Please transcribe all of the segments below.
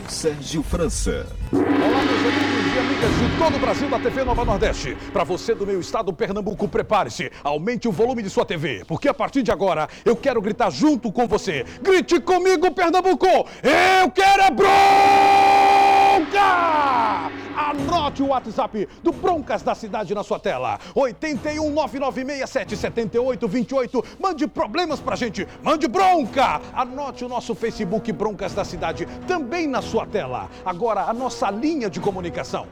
Sérgio França. Olá, meus amigos e amigas de todo o Brasil da TV Nova Nordeste. Para você do meu estado, Pernambuco, prepare-se. Aumente o volume de sua TV, porque a partir de agora eu quero gritar junto com você. Grite comigo, Pernambuco! Eu quero é bronca! Anote o WhatsApp do Broncas da Cidade na sua tela. 81 996 7828. Mande problemas pra gente. Mande bronca. Anote o nosso Facebook Broncas da Cidade também na sua tela. Agora a nossa linha de comunicação.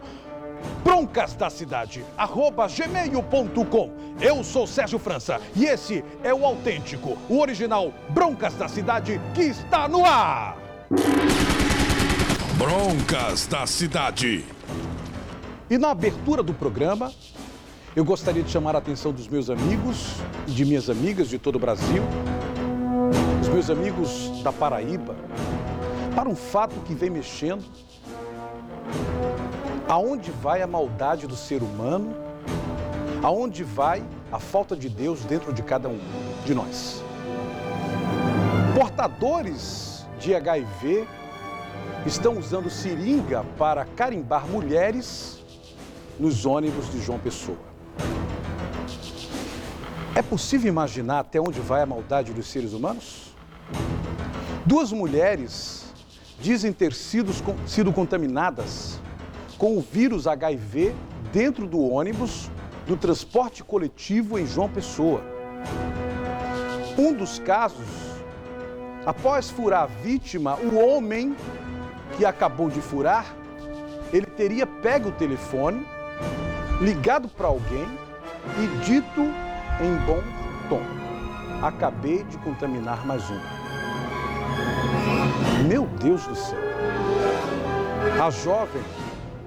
Broncas da Cidade, @gmail.com. Eu sou Sérgio França e esse é o autêntico, o original Broncas da Cidade que está no ar. Broncas da Cidade. E na abertura do programa, eu gostaria de chamar a atenção dos meus amigos e de minhas amigas de todo o Brasil, os meus amigos da Paraíba, para um fato que vem mexendo. Aonde vai a maldade do ser humano? Aonde vai a falta de Deus dentro de cada um de nós? Portadores de HIV estão usando seringa para carimbar mulheres nos ônibus de João Pessoa. É possível imaginar até onde vai a maldade dos seres humanos? Duas mulheres dizem ter sido contaminadas com o vírus HIV dentro do ônibus do transporte coletivo em João Pessoa. Um dos casos, após furar a vítima, o homem que acabou de furar, ele teria pego o telefone, ligado para alguém e dito em bom tom: acabei de contaminar mais um. Meu Deus do céu! A jovem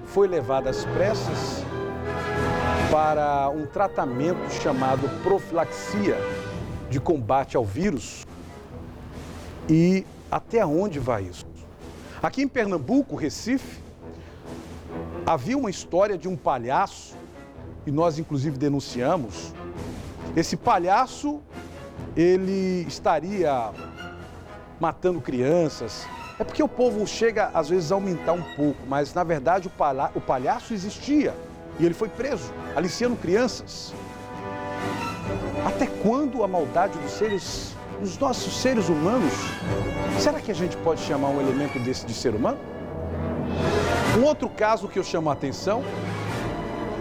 foi levada às pressas para um tratamento chamado profilaxia de combate ao vírus. E até onde vai isso? Aqui em Pernambuco, Recife, havia uma história de um palhaço, e nós inclusive denunciamos. Esse palhaço, ele estaria matando crianças. É porque o povo chega às vezes a aumentar um pouco, mas na verdade o palhaço existia e ele foi preso, aliciando crianças. Até quando a maldade dos nossos seres humanos? Será que a gente pode chamar um elemento desse de ser humano? Um outro caso que eu chamo a atenção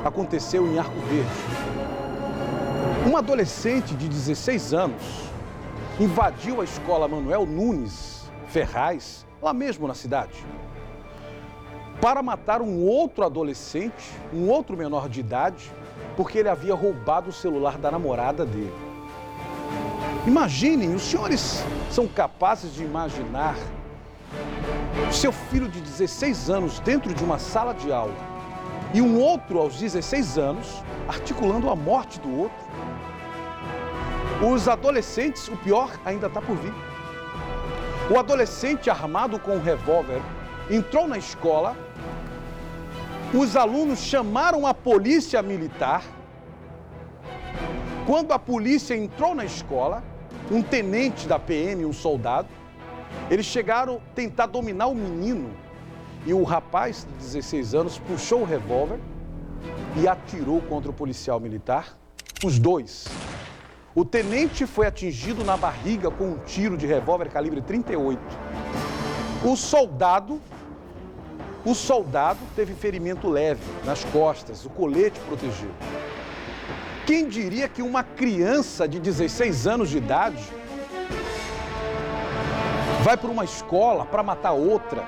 aconteceu em Arco Verde. Uma adolescente de 16 anos invadiu a escola Manuel Nunes Ferraz, lá mesmo na cidade, para matar um outro adolescente, um outro menor de idade, porque ele havia roubado o celular da namorada dele. Imaginem, os senhores são capazes de imaginar o seu filho de 16 anos dentro de uma sala de aula e um outro aos 16 anos articulando a morte do outro? Os adolescentes, o pior ainda está por vir. O adolescente armado com um revólver entrou na escola, os alunos chamaram a polícia militar. Quando a polícia entrou na escola, um tenente da PM, um soldado, eles chegaram a tentar dominar o menino e o rapaz de 16 anos puxou o revólver e atirou contra o policial militar, os dois. O tenente foi atingido na barriga com um tiro de revólver calibre 38. O soldado teve ferimento leve nas costas, o colete protegeu. Quem diria que uma criança de 16 anos de idade vai para uma escola para matar outra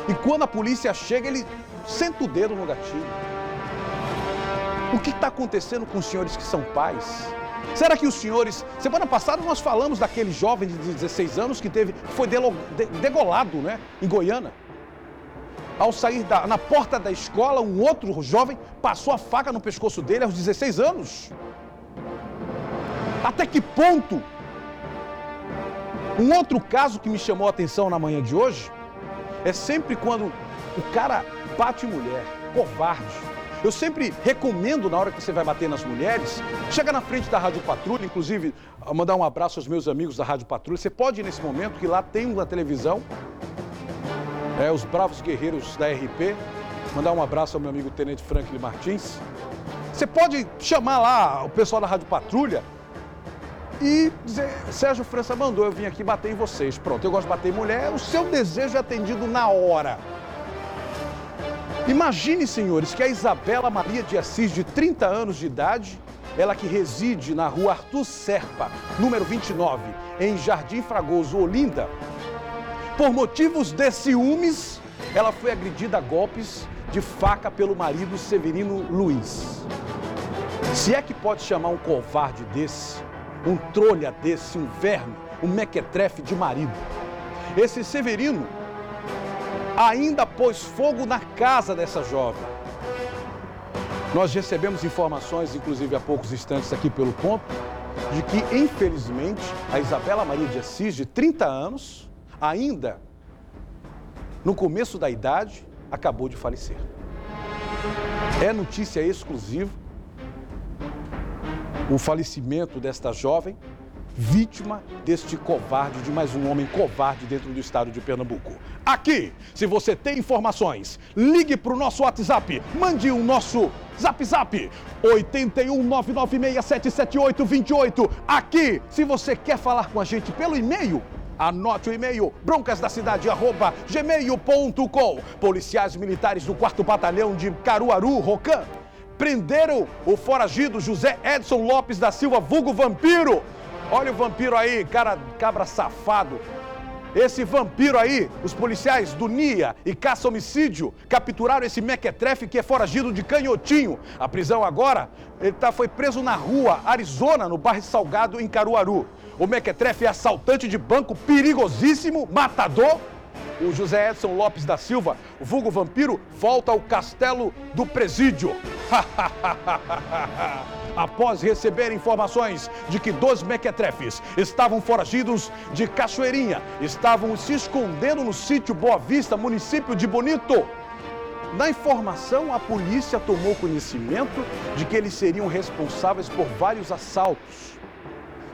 e quando a polícia chega, ele senta o dedo no gatilho? O que está acontecendo com os senhores que são pais? Será que os senhores... Semana passada nós falamos daquele jovem de 16 anos que foi degolado, né, em Goiânia. Ao sair na porta da escola, um outro jovem passou a faca no pescoço dele aos 16 anos. Até que ponto? Um outro caso que me chamou a atenção na manhã de hoje é sempre quando o cara bate mulher, covarde. Eu sempre recomendo, na hora que você vai bater nas mulheres, chega na frente da Rádio Patrulha, inclusive mandar um abraço aos meus amigos da Rádio Patrulha. Você pode ir nesse momento, que lá tem uma televisão. Os bravos guerreiros da RP. Mandar um abraço ao meu amigo Tenente Franklin Martins. Você pode chamar lá o pessoal da Rádio Patrulha e dizer: Sérgio França mandou eu vim aqui bater em vocês. Pronto, eu gosto de bater em mulher, o seu desejo é atendido na hora. Imagine, senhores, que a Isabela Maria de Assis, de 30 anos de idade, ela que reside na rua Arthur Serpa, número 29, em Jardim Fragoso, Olinda, por motivos de ciúmes, ela foi agredida a golpes de faca pelo marido Severino Luiz. Se é que pode chamar um covarde desse, um trolha desse, um verme, um mequetrefe de marido. Esse Severino ainda pôs fogo na casa dessa jovem. Nós recebemos informações, inclusive há poucos instantes aqui pelo ponto, de que, infelizmente, a Isabela Maria de Assis, de 30 anos, ainda no começo da idade, acabou de falecer. É notícia exclusiva o falecimento desta jovem, vítima deste covarde, de mais um homem covarde dentro do estado de Pernambuco. Aqui, se você tem informações, ligue para o nosso WhatsApp, mande o nosso Zap 81996777828. Aqui, se você quer falar com a gente pelo e-mail, anote o e-mail broncasdacidade@gmail.com. Policiais militares do 4º Batalhão de Caruaru, Rocan, prenderam o foragido José Edson Lopes da Silva, vulgo Vampiro. Olha o vampiro aí, cabra safado. Esse vampiro aí, os policiais do NIA e Caça Homicídio capturaram esse mequetrefe que é foragido de Canhotinho. A prisão agora, foi preso na rua Arizona, no bairro Salgado, em Caruaru. O mequetrefe é assaltante de banco perigosíssimo, matador. O José Edson Lopes da Silva, o vulgo Vampiro, volta ao Castelo do Presídio. Após receber informações de que 2 mequetrefes estavam foragidos de Cachoeirinha, estavam se escondendo no sítio Boa Vista, município de Bonito. Na informação, a polícia tomou conhecimento de que eles seriam responsáveis por vários assaltos,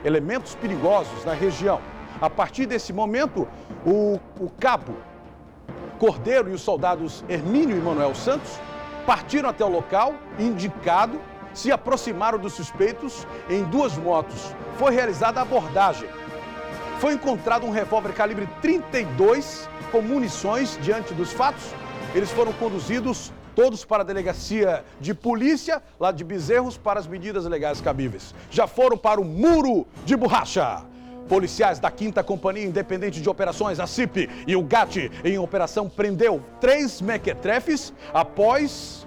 elementos perigosos na região. A partir desse momento, o cabo Cordeiro e os soldados Hermínio e Manuel Santos partiram até o local indicado, se aproximaram dos suspeitos em 2 motos. Foi realizada a abordagem. Foi encontrado um revólver calibre 32 com munições. Diante dos fatos, eles foram conduzidos todos para a delegacia de polícia, lá de Bezerros, para as medidas legais cabíveis. Já foram para o Muro de Borracha. Policiais da 5ª Companhia Independente de Operações, a CIP, e o GAT, em operação, prendeu 3 mequetrefes após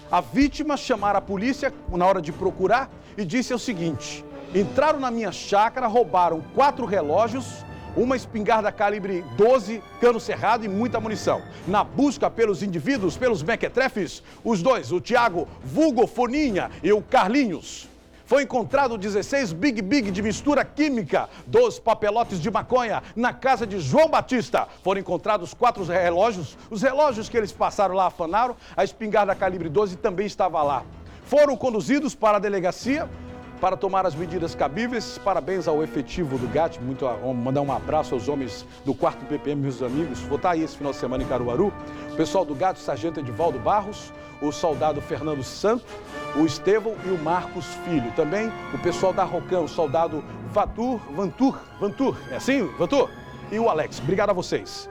a vítima chamar a polícia na hora de procurar e disse o seguinte: entraram na minha chácara, roubaram 4 relógios, uma espingarda calibre 12, cano cerrado e muita munição. Na busca pelos indivíduos, pelos mequetrefes, os 2, o Tiago, vulgo Foninha, e o Carlinhos. Foi encontrado 16 Big de mistura química, 2 papelotes de maconha na casa de João Batista. Foram encontrados 4 relógios, os relógios que eles passaram lá afanaram, a espingarda calibre 12 também estava lá. Foram conduzidos para a delegacia para tomar as medidas cabíveis. Parabéns ao efetivo do GAT, mandar um abraço aos homens do 4º PPM, meus amigos. Vou estar aí esse final de semana em Caruaru. O pessoal do GAT, o sargento Edivaldo Barros, o soldado Fernando Santo, o Estevão e o Marcos Filho. Também o pessoal da Rocan, o soldado Vantur, é assim, Vantur? E o Alex. Obrigado a vocês.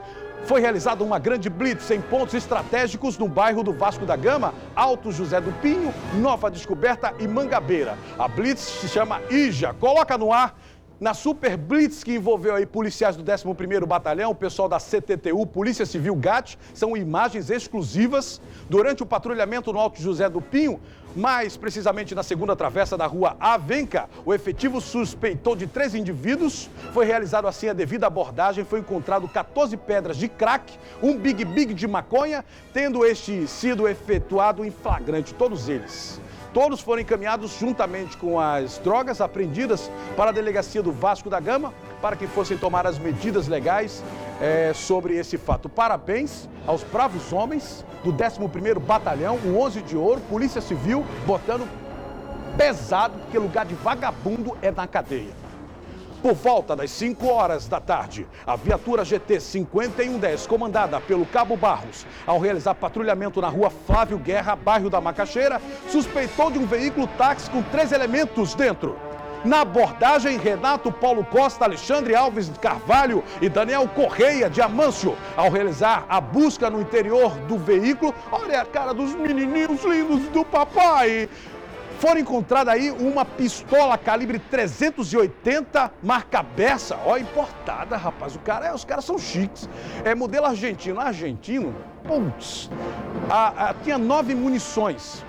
Foi realizada uma grande blitz em pontos estratégicos no bairro do Vasco da Gama, Alto José do Pinho, Nova Descoberta e Mangabeira. A blitz se chama IJA. Coloca no ar. Na Super Blitz, que envolveu aí policiais do 11º Batalhão, o pessoal da CTTU, Polícia Civil GAT, são imagens exclusivas. Durante o patrulhamento no Alto José do Pinho, mais precisamente na 2ª travessa da rua Avenca, o efetivo suspeitou de 3 indivíduos. Foi realizado assim a devida abordagem, foi encontrado 14 pedras de crack, um Big de maconha, tendo este sido efetuado em flagrante, todos eles. Todos foram encaminhados juntamente com as drogas apreendidas para a delegacia do Vasco da Gama, para que fossem tomar as medidas legais sobre esse fato. Parabéns aos bravos homens do 11º Batalhão, o 11 de Ouro, Polícia Civil, botando pesado, porque lugar de vagabundo é na cadeia. Por volta das 5 horas da tarde, a viatura GT 5110, comandada pelo Cabo Barros, ao realizar patrulhamento na rua Flávio Guerra, bairro da Macaxeira, suspeitou de um veículo táxi com 3 elementos dentro. Na abordagem, Renato Paulo Costa, Alexandre Alves Carvalho e Daniel Correia de Amâncio, ao realizar a busca no interior do veículo, olha a cara dos menininhos lindos do papai. Foram encontrada aí uma pistola calibre 380, marca Bersa, ó, importada, rapaz. Os caras são chiques. É modelo argentino. Argentino, putz, tinha 9 munições.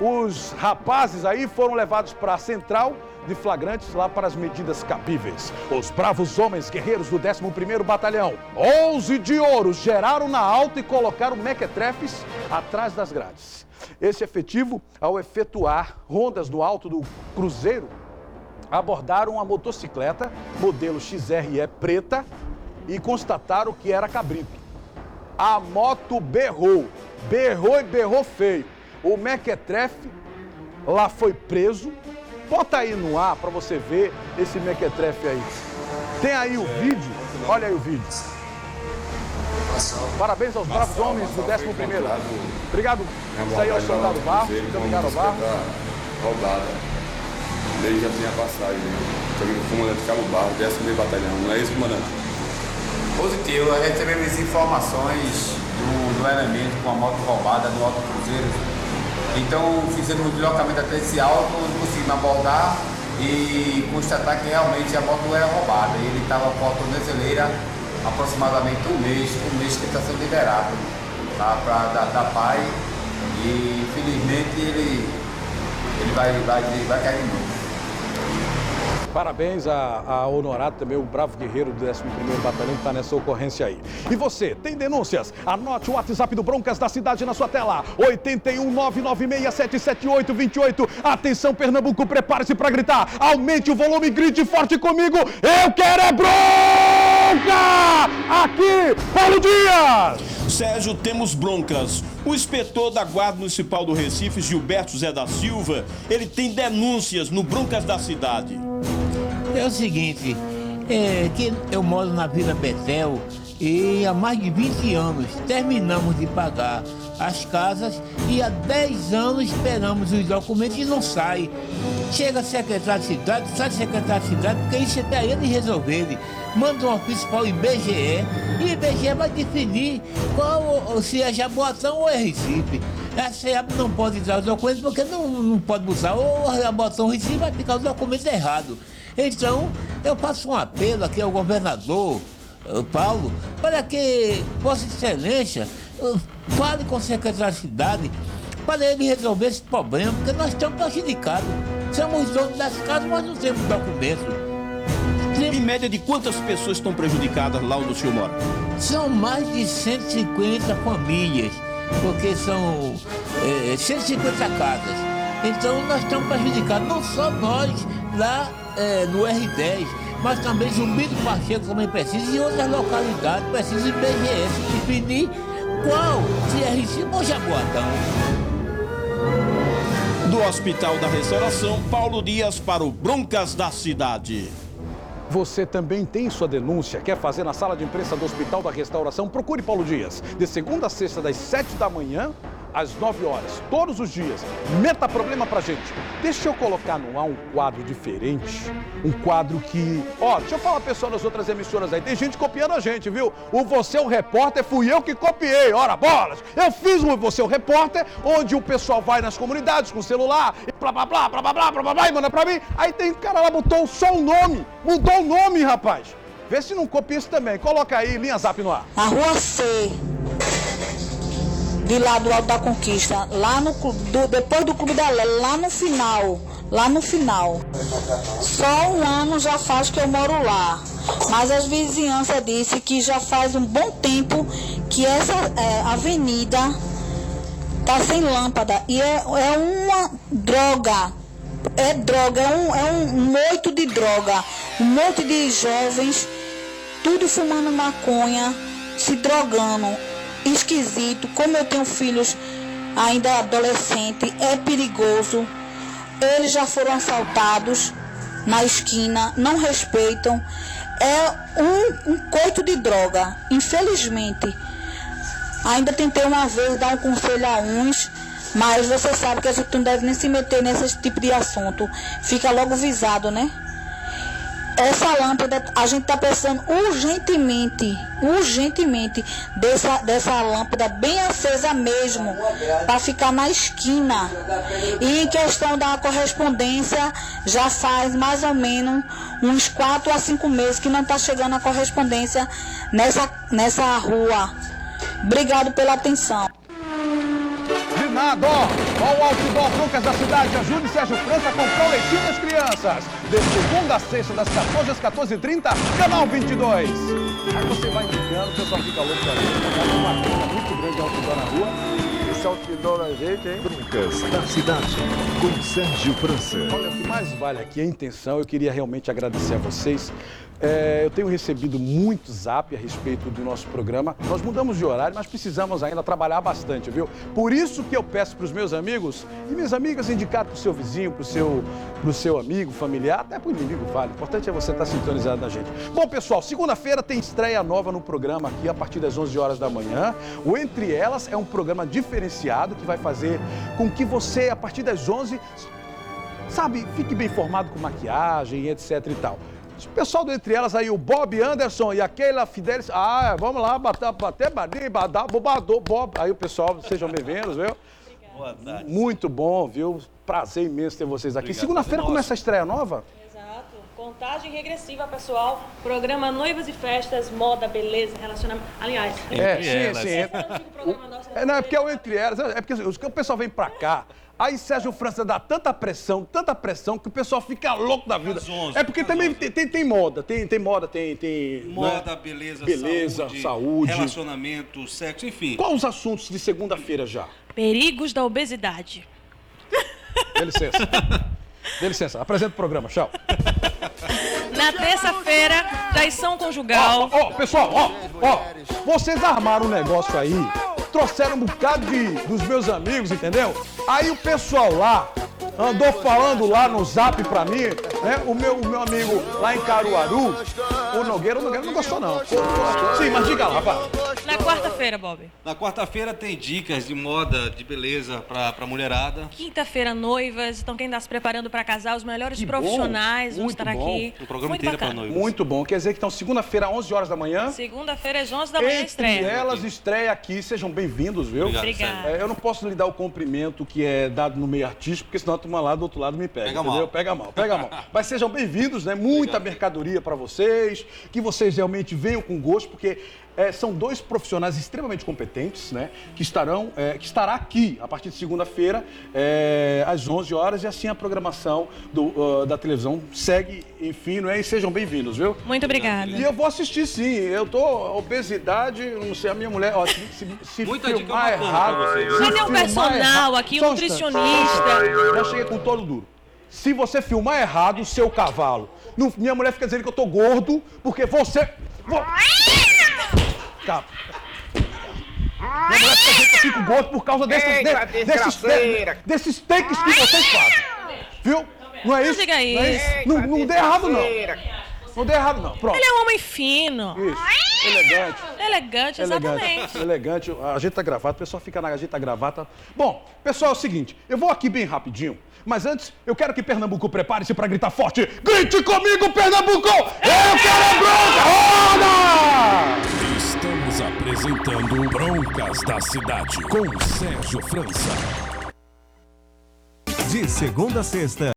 Os rapazes aí foram levados para a central de flagrantes lá para as medidas cabíveis. Os bravos homens guerreiros do 11º Batalhão, 11 de ouro, geraram na alta e colocaram mequetrefes atrás das grades. Esse efetivo, ao efetuar rondas no alto do cruzeiro, abordaram uma motocicleta modelo XRE preta e constataram que era cabrito. A moto berrou e berrou feio. O mequetrefe lá foi preso. Bota aí no ar para você ver esse mequetrefe aí. Tem aí o vídeo, olha aí o vídeo. Parabéns aos bravos homens do 11º. Obrigado. Isso aí é o soldado Barros, muito obrigado ao Barros. Roubada. Ele já tinha passagem. Estou o comandante Cabo Barros, 10º Batalhão. Não é isso, comandante? Positivo, nós recebemos informações do elemento com a moto roubada no Alto Cruzeiro. Então fizemos um deslocamento até esse alto, onde conseguimos abordar e constatar que realmente a moto era roubada. Ele estava com a tornozeleira aproximadamente um mês que está sendo liberado, tá, para dar pai, e infelizmente ele vai cair de novo. Parabéns a Honorado, também o bravo guerreiro do 11º Batalhão que está nessa ocorrência aí. E você, tem denúncias? Anote o WhatsApp do Broncas da Cidade na sua tela, 81996777828. Atenção, Pernambuco, prepare-se para gritar, aumente o volume, grite forte comigo, eu quero é bronca! Aqui, Paulo Dias! Sérgio, temos broncas. O inspetor da Guarda Municipal do Recife, Gilberto Zé da Silva, ele tem denúncias no Broncas da Cidade. É o seguinte, que eu moro na Vila Betel e há mais de 20 anos terminamos de pagar as casas e há 10 anos esperamos os documentos e não sai. Chega secretário de cidade, sai secretário de cidade, porque isso é para ele resolver. Manda um ofício para o IBGE e o IBGE vai definir se é Jaboatão ou é Recife. A CEAB não pode dar os documentos porque não pode usar ou Jaboatão ou Recife, vai ficar os documentos errados. Então, eu faço um apelo aqui ao governador Paulo, para que Vossa Excelência fale com o secretário de cidade para ele resolver esse problema, porque nós estamos prejudicados. Somos donos das casas, mas não temos documento. Em média, de quantas pessoas estão prejudicadas lá onde o senhor mora? São mais de 150 famílias, porque são 150 casas. Então nós estamos prejudicados, não só nós lá no R10, mas também Zumbi do Pacheco também precisa e outras localidades precisam de BGS definir qual, se é Recife ou Jaboatão. Do Hospital da Restauração, Paulo Dias para o Broncas da Cidade. Você também tem sua denúncia, quer fazer na sala de imprensa do Hospital da Restauração? Procure Paulo Dias, de segunda a sexta, das 7 da manhã às 9 horas, todos os dias. Meta problema pra gente. Deixa eu colocar no ar um quadro diferente, um quadro que... deixa eu falar, pessoal das outras emissoras aí, tem gente copiando a gente, viu? O Você é o Repórter fui eu que copiei, ora bolas! Eu fiz o Você é o Repórter, onde o pessoal vai nas comunidades com o celular, e blá, blá, blá, blá, blá, blá, blá, blá, blá, e manda pra mim. Aí tem um cara lá, botou só o nome, mudou o nome, rapaz. Vê se não copia isso também. Coloca aí, linha Zap no ar. A Rua C, de lá do Alto da Conquista, lá depois do Clube da Lélia, lá no final. Só um ano já faz que eu moro lá, mas as vizinhanças disse que já faz um bom tempo que essa avenida tá sem lâmpada e é uma droga. É droga, é um moito de droga, um monte de jovens, tudo fumando maconha, se drogando. Esquisito, como eu tenho filhos ainda adolescentes, é perigoso. Eles já foram assaltados na esquina, não respeitam. É um coito de droga, infelizmente. Ainda tentei uma vez dar um conselho a uns, mas você sabe que a gente não deve nem se meter nesse tipo de assunto. Fica logo visado, né? Essa lâmpada, a gente está precisando urgentemente dessa lâmpada bem acesa mesmo, para ficar na esquina. E em questão da correspondência, já faz mais ou menos uns 4 a 5 meses que não está chegando a correspondência nessa rua. Obrigado pela atenção. De nada, ó o outdoor Broncas da Cidade. Ajude Sérgio França a comprar o leitinho das crianças. De segunda a sexta, das 14 às 14h30, canal 22. Aí você vai indicando, o pessoal fica louco da gente. Tá uma fila muito grande de outdoor na rua. Esse outdoor da gente, hein? Broncas da Cidade, com Sérgio França. Olha, o que mais vale aqui é a intenção. Eu queria realmente agradecer a vocês. Eu tenho recebido muito zap a respeito do nosso programa. Nós mudamos de horário, mas precisamos ainda trabalhar bastante, viu? Por isso que eu peço para os meus amigos e minhas amigas indicar para o seu vizinho, para o seu amigo, familiar, até para o inimigo, vale. O importante é você estar sintonizado na gente. Bom, pessoal, segunda-feira tem estreia nova no programa aqui a partir das 11 horas da manhã. O Entre Elas é um programa diferenciado que vai fazer com que você, a partir das 11, sabe, fique bem informado com maquiagem, etc e tal. O pessoal do Entre Elas aí, o Bob Anderson e a Keila Fidelis. Vamos lá, bater bobador, Bob. Aí o pessoal, sejam bem-vindos, viu? Boa tarde. Muito bom, viu? Prazer imenso ter vocês aqui. Segunda-feira começa a estreia nova? Exato. Contagem regressiva, pessoal. Programa Noivas e Festas, moda, beleza, relacionamento. Aliás, sim. Não, é porque é o Entre Elas. É porque o pessoal vem pra cá. Aí Sérgio França dá tanta pressão, que o pessoal fica louco da vida. É porque também tem moda, tem moda, tem... Moda, né? beleza, saúde, relacionamento, sexo, enfim. Quais os assuntos de segunda-feira já? Perigos da obesidade. Dê licença, apresenta o programa, tchau. Na terça-feira, traição conjugal. Pessoal, vocês armaram um negócio aí, trouxeram um bocado dos meus amigos, entendeu? Aí o pessoal lá andou falando lá no zap pra mim, né? O meu amigo lá em Caruaru, o Nogueira não gostou não. Sim, mas diga lá, vai. Na quarta-feira, Bob. Na quarta-feira tem dicas de moda, de beleza pra mulherada. Quinta-feira, noivas. Então, quem está se preparando para casar, os melhores profissionais vão estar aqui. O programa inteiro é pra noivas. Muito bom. Quer dizer que então, segunda-feira, 11 horas da manhã. Segunda-feira, às 11 da manhã, estreia. Entre Elas, estreia aqui. Sejam bem-vindos, viu? Obrigada. Eu não posso lhe dar o cumprimento que é dado no meio artístico, porque senão a turma lá do outro lado me pega, entendeu? Pega mal. Mas sejam bem-vindos, né? Muita mercadoria para vocês, que vocês realmente venham com gosto, porque são dois profissionais extremamente competentes, né? Que estará aqui a partir de segunda-feira, às 11 horas, e assim a programação da televisão segue, enfim, não é? E sejam bem-vindos, viu? Muito obrigada. E eu vou assistir, sim. Eu tô obesidade, não sei, a minha mulher, ó, se filmar errado... Mas é um personal aqui, um nutricionista. Já cheguei com todo duro. Se você filmar errado o seu cavalo, minha mulher fica dizendo que eu tô gordo, porque você... Tá. Minha mulher fica dizendo que eu fico gordo por causa desses takes que vocês fazem. Viu? Não é isso? Não diga isso. Não dê errado, não. Não dê errado, não. Pronto. Ele é um homem fino. Isso. Elegante, exatamente. Elegante. Ajeita a gravata, o pessoal fica na ajeita a gravata. Bom, pessoal, é o seguinte, eu vou aqui bem rapidinho, mas antes eu quero que Pernambuco prepare-se para gritar forte. Grite comigo, Pernambuco! Eu quero a bronca! Roda! Estamos apresentando Broncas da Cidade com Sérgio França. De segunda a sexta,